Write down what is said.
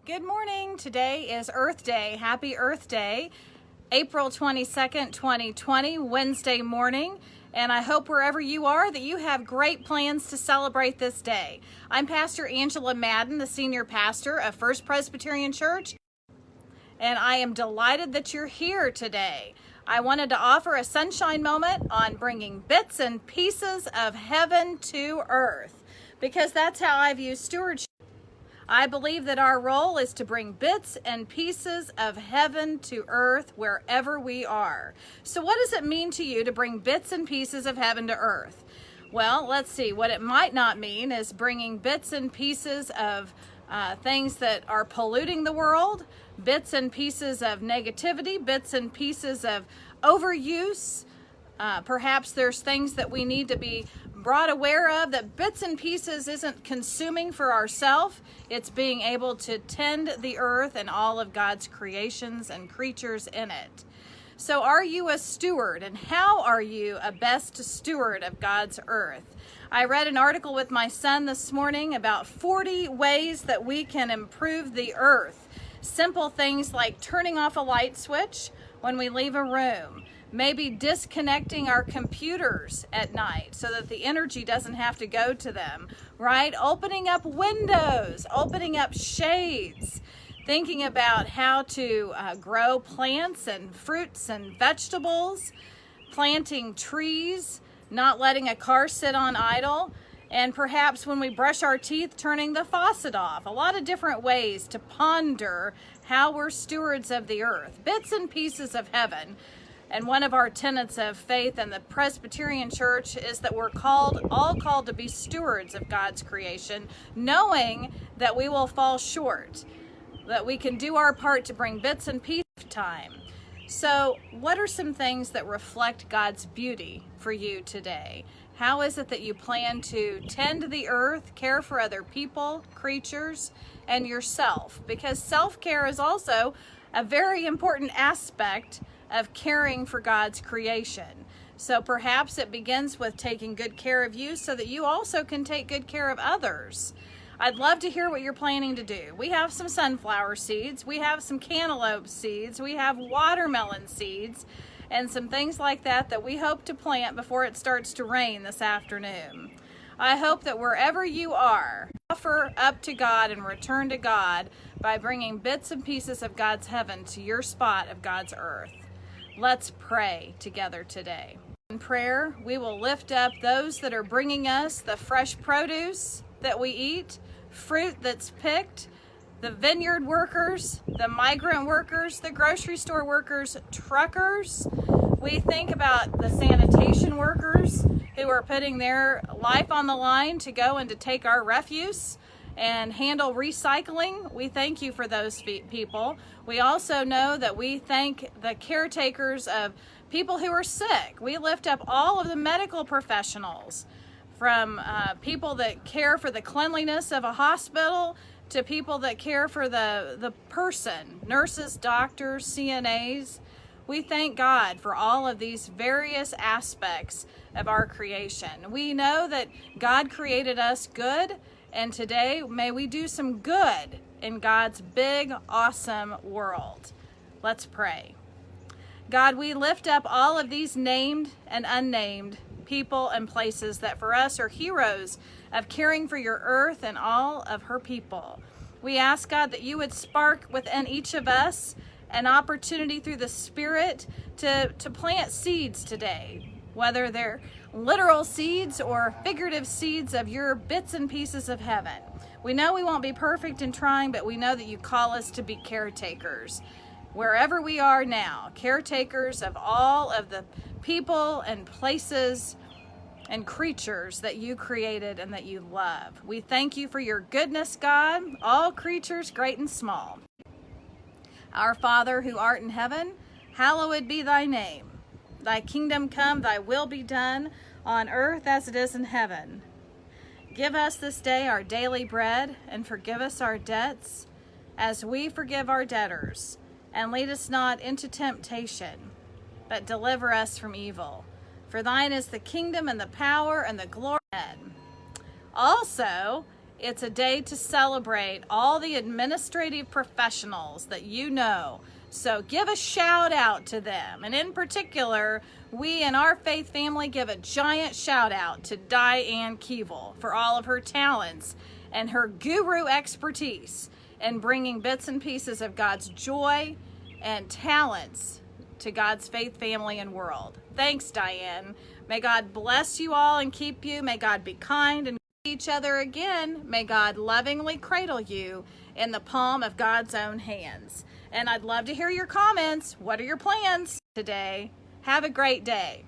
Good morning. Today is Earth Day. Happy Earth Day, April 22nd, 2020, Wednesday morning. And I hope wherever you are that you have great plans to celebrate this day. I'm Pastor Dionne Madden, the senior pastor of First Presbyterian Church, and I am delighted that you're here today. I wanted to offer a sunshine moment on bringing bits and pieces of heaven to earth, because that's how I view stewardship. I believe that our role is to bring bits and pieces of heaven to earth wherever we are. So what does it mean to you to bring bits and pieces of heaven to earth? Well, let's see. What it might not mean is bringing bits and pieces of things that are polluting the world, bits and pieces of negativity, bits and pieces of overuse. Perhaps there's things that we need to be brought aware of, that bits and pieces isn't consuming for ourselves. It's being able to tend the earth and all of God's creations and creatures in it. So are you a steward, and how are you a best steward of God's earth? I read an article with my son this morning about 40 ways that we can improve the earth. Simple things like turning off a light switch when we leave a room, maybe disconnecting our computers at night so that the energy doesn't have to go to them, right? Opening up windows, opening up shades, thinking about how to grow plants and fruits and vegetables, planting trees, not letting a car sit on idle, and perhaps when we brush our teeth, turning the faucet off. A lot of different ways to ponder how we're stewards of the earth, bits and pieces of heaven. And one of our tenets of faith in the Presbyterian Church is that we're all called to be stewards of God's creation, knowing that we will fall short, that we can do our part to bring bits and pieces of time. So what are some things that reflect God's beauty for you today? How is it that you plan to tend the earth, care for other people, creatures, and yourself? Because self-care is also a very important aspect of caring for God's creation. So perhaps it begins with taking good care of you so that you also can take good care of others. I'd love to hear what you're planning to do. We have some sunflower seeds, we have some cantaloupe seeds, we have watermelon seeds, and some things like that we hope to plant before it starts to rain this afternoon. I hope that wherever you are, offer up to God and return to God by bringing bits and pieces of God's heaven to your spot of God's earth. Let's pray together today. In prayer, we will lift up those that are bringing us the fresh produce that we eat, fruit that's picked, the vineyard workers, the migrant workers, the grocery store workers, truckers. We think about the sanitation workers who are putting their life on the line to go and to take our refuse and handle recycling. We thank you for those people. We also know that we thank the caretakers of people who are sick. We lift up all of the medical professionals, from people that care for the cleanliness of a hospital to people that care for the person, nurses, doctors, CNAs. We thank God for all of these various aspects of our creation. We know that God created us good, and today may we do some good in God's big, awesome world. Let's pray. God, we lift up all of these named and unnamed people and places that for us are heroes of caring for your earth and all of her people. We ask, God, that you would spark within each of us an opportunity through the Spirit to plant seeds today, whether they're literal seeds or figurative seeds of your bits and pieces of heaven. We know we won't be perfect in trying, but we know that you call us to be caretakers. Wherever we are now, caretakers of all of the people and places and creatures that you created and that you love. We thank you for your goodness, God, all creatures, great and small. Our Father who art in heaven, hallowed be thy name. Thy kingdom come, thy will be done on earth as it is in heaven. Give us this day our daily bread, and forgive us our debts as we forgive our debtors. And lead us not into temptation, but deliver us from evil. For thine is the kingdom and the power and the glory. Also, It's a day to celebrate all the administrative professionals that you know. So give a shout out to them. And in particular, we in our faith family give a giant shout out to Dionne Keevil for all of her talents and her guru expertise in bringing bits and pieces of God's joy and talents to God's faith family and world. Thanks, Dionne. May God bless you all and keep you. May God be kind and each other again. May God lovingly cradle you in the palm of God's own hands. And I'd love to hear your comments. What are your plans today? Have a great day.